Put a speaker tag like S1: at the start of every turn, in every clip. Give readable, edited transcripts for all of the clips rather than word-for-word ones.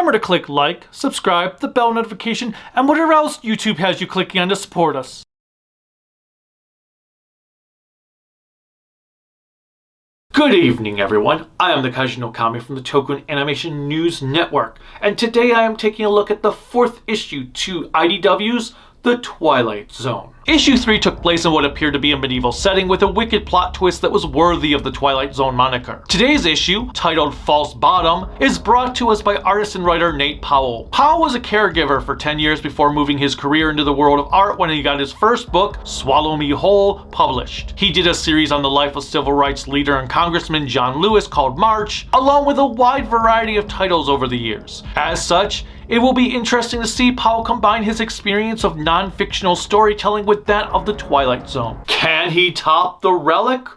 S1: Remember to click like, subscribe, the bell notification, and whatever else YouTube has you clicking on to support us. Good evening, everyone. I am the Kaiji no Kami from the Toku Animation News Network, and today I am taking a look at the 4th issue to IDW's The Twilight Zone. Issue 3 took place in what appeared to be a medieval setting with a wicked plot twist that was worthy of the Twilight Zone moniker. Today's issue, titled False Bottom, is brought to us by artist and writer Nate Powell. Powell was a caregiver for 10 years before moving his career into the world of art when he got his first book, Swallow Me Whole, published. He did a series on the life of civil rights leader and Congressman John Lewis called March, along with a wide variety of titles over the years. As such, it will be interesting to see Powell combine his experience of non-fictional storytelling with that of the Twilight Zone. Can he top the Relic?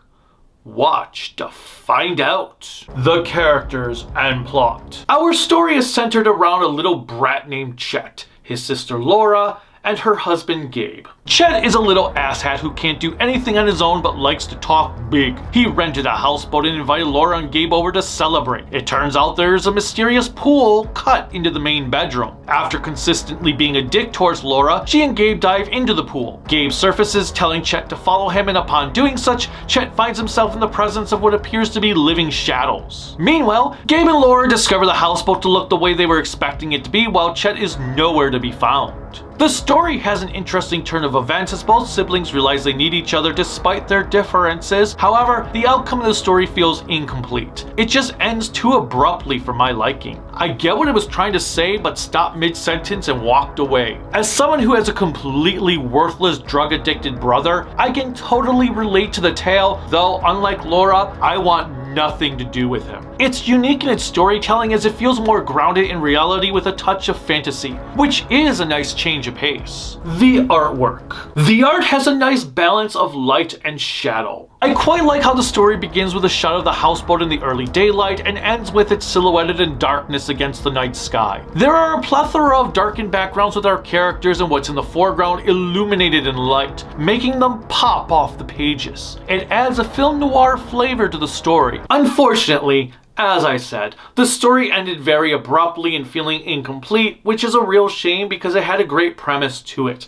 S1: Watch to find out. The characters and plot. Our story is centered around a little brat named Chet, his sister Laura, and her husband Gabe. Chet is a little asshat who can't do anything on his own but likes to talk big. He rented a houseboat and invited Laura and Gabe over to celebrate. It turns out there's a mysterious pool cut into the main bedroom. After consistently being a dick towards Laura, she and Gabe dive into the pool. Gabe surfaces, telling Chet to follow him, and upon doing such, Chet finds himself in the presence of what appears to be living shadows. Meanwhile, Gabe and Laura discover the houseboat to look the way they were expecting it to be, while Chet is nowhere to be found. The story has an interesting turn of events as both siblings realize they need each other despite their differences. However, the outcome of the story feels incomplete. It just ends too abruptly for my liking. I get what it was trying to say, but stopped mid-sentence and walked away. As someone who has a completely worthless drug-addicted brother, I can totally relate to the tale, though unlike Laura, I want nothing to do with him. It's unique in its storytelling as it feels more grounded in reality with a touch of fantasy, which is a nice change of pace. The artwork. The art has a nice balance of light and shadow. I quite like how the story begins with a shot of the houseboat in the early daylight and ends with it silhouetted in darkness against the night sky. There are a plethora of darkened backgrounds with our characters and what's in the foreground illuminated in light, making them pop off the pages. It adds a film noir flavor to the story. Unfortunately, as I said, the story ended very abruptly and feeling incomplete, which is a real shame because it had a great premise to it.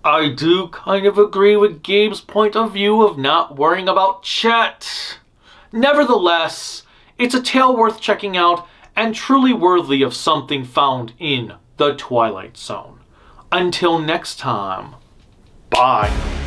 S1: I do kind of agree with Gabe's point of view of not worrying about Chet. Nevertheless, it's a tale worth checking out and truly worthy of something found in the Twilight Zone. Until next time, bye.